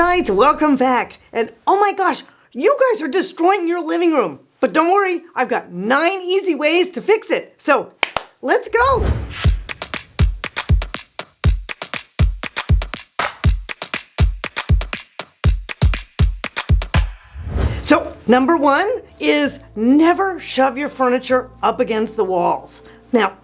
guys, welcome back. And oh my gosh, you guys are destroying your living room. But don't worry, I've got 9 easy ways to fix it. So let's go. So number 1 is never shove your furniture up against the walls. Now,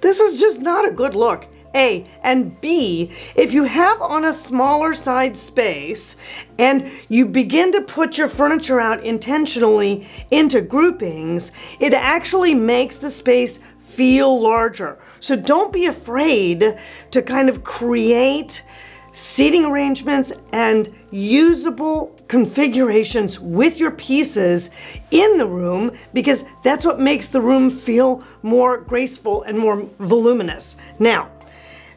this is just not a good look. A, and B, if you have on a smaller side space and you begin to put your furniture out intentionally into groupings, it actually makes the space feel larger. So don't be afraid to kind of create seating arrangements and usable configurations with your pieces in the room, because that's what makes the room feel more graceful and more voluminous. Now,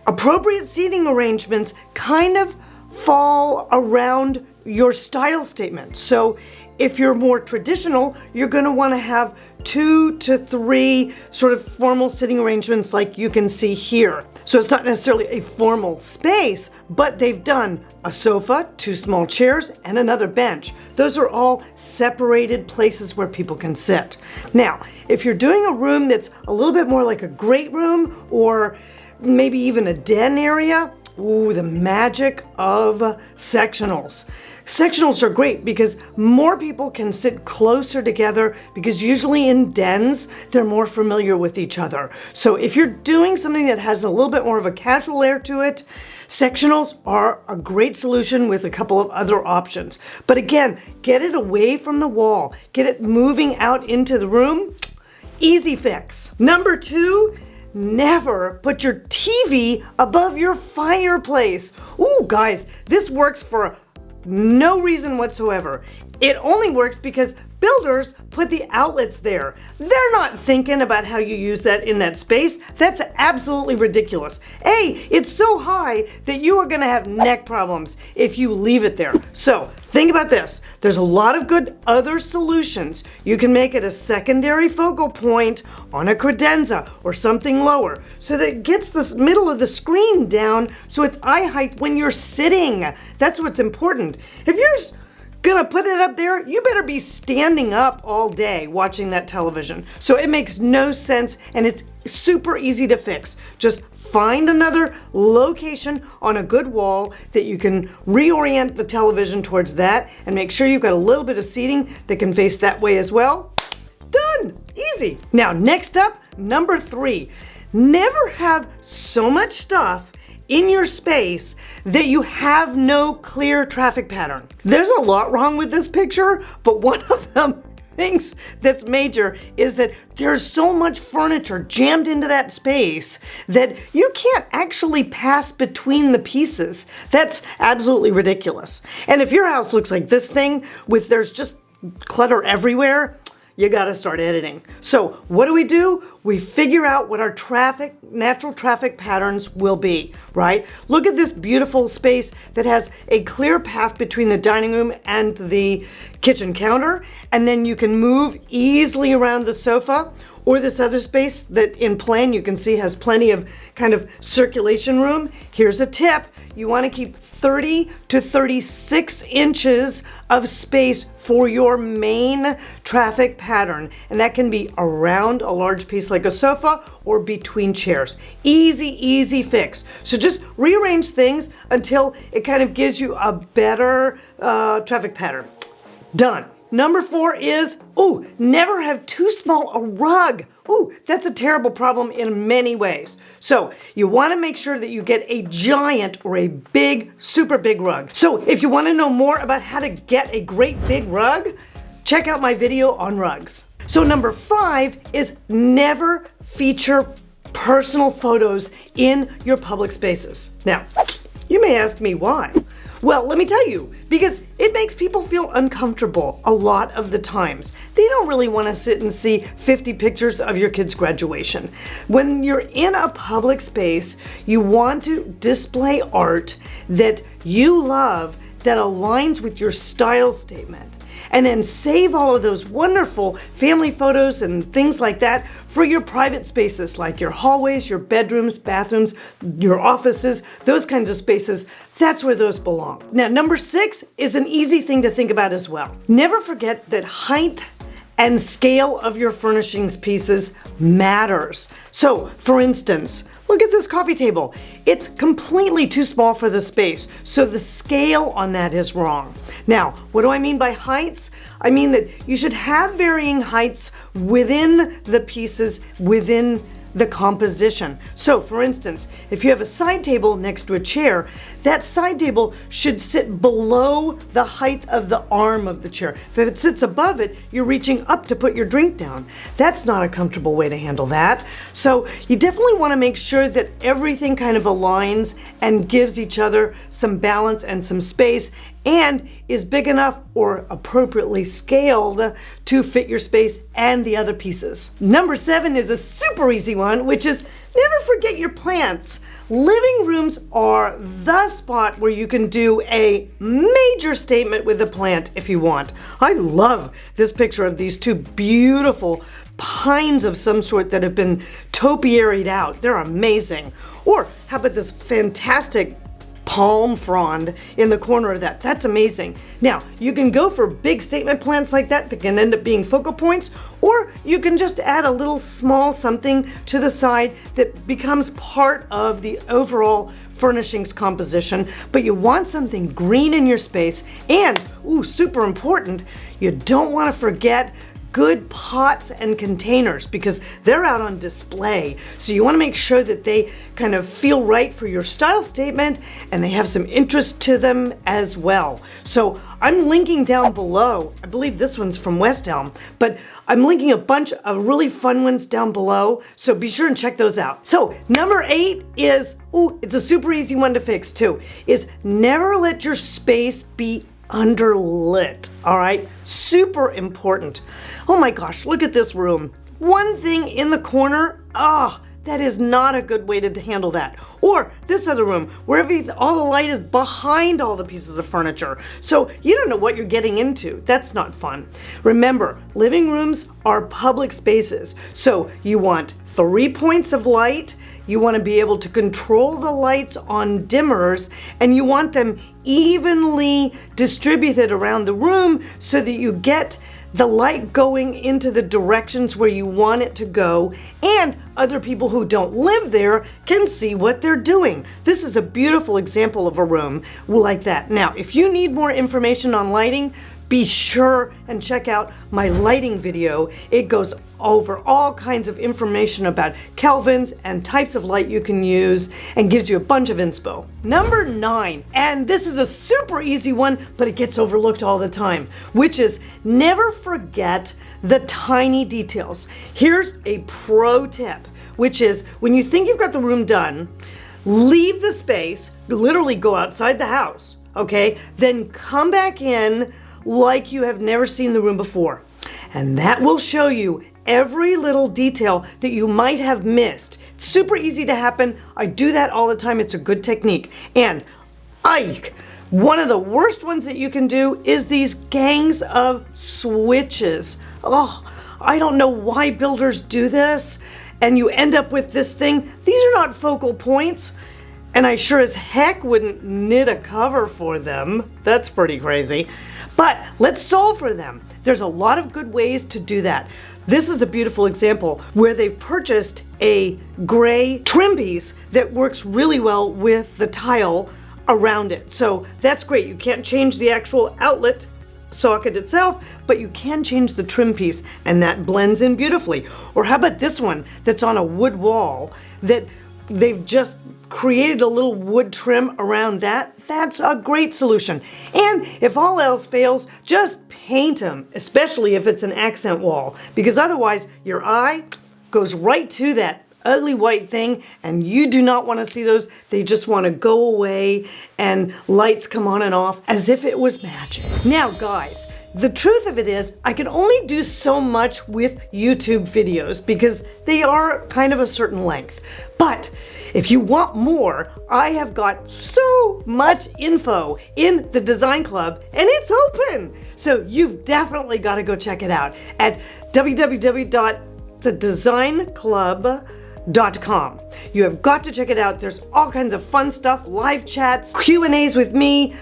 appropriate seating arrangements kind of fall around your style statement. So if you're more traditional, you're going to want to have 2 to 3 sort of formal sitting arrangements like you can see here. So it's not necessarily a formal space, but they've done a sofa, 2 small chairs, and another bench. Those are all separated places where people can sit. Now, if you're doing a room that's a little bit more like a great room or maybe even a den area, ooh, the magic of sectionals. Sectionals are great because more people can sit closer together, because usually in dens, they're more familiar with each other. So if you're doing something that has a little bit more of a casual air to it, sectionals are a great solution with a couple of other options. But again, get it away from the wall, get it moving out into the room, easy fix. Number 2, never put your TV above your fireplace. Ooh, guys, this works for no reason whatsoever. It only works because builders put the outlets there. They're not thinking about how you use that in that space. That's absolutely ridiculous. A, it's so high that you are gonna have neck problems if you leave it there. So think about this. There's a lot of good other solutions. You can make it a secondary focal point on a credenza or something lower so that it gets the middle of the screen down so it's eye height when you're sitting. That's what's important. If you're gonna put it up there, you better be standing up all day watching that television. So it makes no sense, and it's super easy to fix. Just find another location on a good wall that you can reorient the television towards that, and make sure you've got a little bit of seating that can face that way as well. Done, easy. Now, next up, number 3, never have so much stuff in your space that you have no clear traffic pattern. There's a lot wrong with this picture, but one of the things that's major is that there's so much furniture jammed into that space that you can't actually pass between the pieces. That's absolutely ridiculous. And if your house looks like this thing, with there's just clutter everywhere, you gotta start editing. So what do? We figure out what our natural traffic patterns will be, right? Look at this beautiful space that has a clear path between the dining room and the kitchen counter, and then you can move easily around the sofa, or this other space that in plan you can see has plenty of kind of circulation room. Here's a tip. You want to keep 30 to 36 inches of space for your main traffic pattern. And that can be around a large piece like a sofa or between chairs. Easy, easy fix. So just rearrange things until it kind of gives you a better traffic pattern. Done. Number 4 is, never have too small a rug. That's a terrible problem in many ways. So you want to make sure that you get a giant or a big, super big rug. So if you want to know more about how to get a great big rug, check out my video on rugs. So number 5 is never feature personal photos in your public spaces. Now, you may ask me why. Well, let me tell you, because it makes people feel uncomfortable a lot of the times. They don't really want to sit and see 50 pictures of your kid's graduation. When you're in a public space, you want to display art that you love, that aligns with your style statement. and then save all of those wonderful family photos and things like that for your private spaces, like your hallways, your bedrooms, bathrooms, your offices, those kinds of spaces. That's where those belong. Now, number 6 is an easy thing to think about as well. Never forget that height and scale of your furnishings pieces matters. So, for instance, look at this coffee table. It's completely too small for the space, so the scale on that is wrong. Now, what do I mean by heights? I mean that you should have varying heights within the pieces, within the composition. So for instance, if you have a side table next to a chair, that side table should sit below the height of the arm of the chair. If it sits above it, you're reaching up to put your drink down. That's not a comfortable way to handle that. So you definitely want to make sure that everything kind of aligns and gives each other some balance and some space, and is big enough or appropriately scaled to fit your space and the other pieces. Number 7 is a super easy one, which is never forget your plants. Living rooms are the spot where you can do a major statement with a plant if you want. I love this picture of these 2 beautiful pines of some sort that have been topiaried out. They're amazing. Or how about this fantastic palm frond in the corner of that? That's amazing. Now, you can go for big statement plants like that can end up being focal points, or you can just add a little small something to the side that becomes part of the overall furnishings composition. But you want something green in your space, and, ooh, super important, you don't want to forget good pots and containers, because they're out on display. So you want to make sure that they kind of feel right for your style statement and they have some interest to them as well. So I'm linking down below, I believe this one's from West Elm, but I'm linking a bunch of really fun ones down below. So be sure and check those out. So number 8 is, ooh, it's a super easy one to fix too, is never let your space be underlit. All right, super important. Oh my gosh, look at this room. One thing in the corner, that is not a good way to handle that. Or this other room where all the light is behind all the pieces of furniture. So you don't know what you're getting into. That's not fun. Remember, living rooms are public spaces. So you want 3 points of light. You want to be able to control the lights on dimmers, and you want them evenly distributed around the room so that you get the light going into the directions where you want it to go, and other people who don't live there can see what they're doing. This is a beautiful example of a room like that. Now, if you need more information on lighting, be sure and check out my lighting video. It goes over all kinds of information about kelvins and types of light you can use and gives you a bunch of inspo. Number 9, and this is a super easy one, but it gets overlooked all the time, which is never forget the tiny details. Here's a pro tip, which is when you think you've got the room done, leave the space, literally go outside the house, okay? Then come back in like you have never seen the room before. And that will show you every little detail that you might have missed. It's super easy to happen. I do that all the time. It's a good technique. And one of the worst ones that you can do is these gangs of switches. Oh, I don't know why builders do this. And you end up with this thing. These are not focal points. And I sure as heck wouldn't knit a cover for them. That's pretty crazy. But let's solve for them. There's a lot of good ways to do that. This is a beautiful example where they've purchased a gray trim piece that works really well with the tile around it. So that's great. You can't change the actual outlet socket itself, but you can change the trim piece, and that blends in beautifully. Or how about this one that's on a wood wall that they've just created a little wood trim around that? That's a great solution. And if all else fails, just paint them, especially if it's an accent wall, because otherwise your eye goes right to that ugly white thing, and you do not want to see those. They just want to go away, and lights come on and off as if it was magic. Now, guys, the truth of it is, I can only do so much with YouTube videos because they are kind of a certain length. But if you want more, I have got so much info in the Design Club, and it's open. So you've definitely got to go check it out at www.thedesignclub.com. You have got to check it out. There's all kinds of fun stuff, live chats, Q&As with me,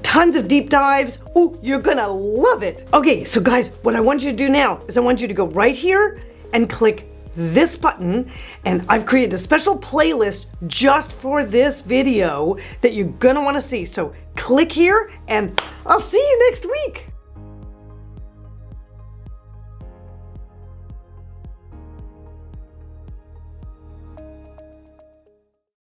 tons of deep dives. Oh, you're gonna love it. Okay, so guys, what I want you to do now is I want you to go right here and click this button, and I've created a special playlist just for this video that you're gonna wanna see. So click here, and I'll see you next week.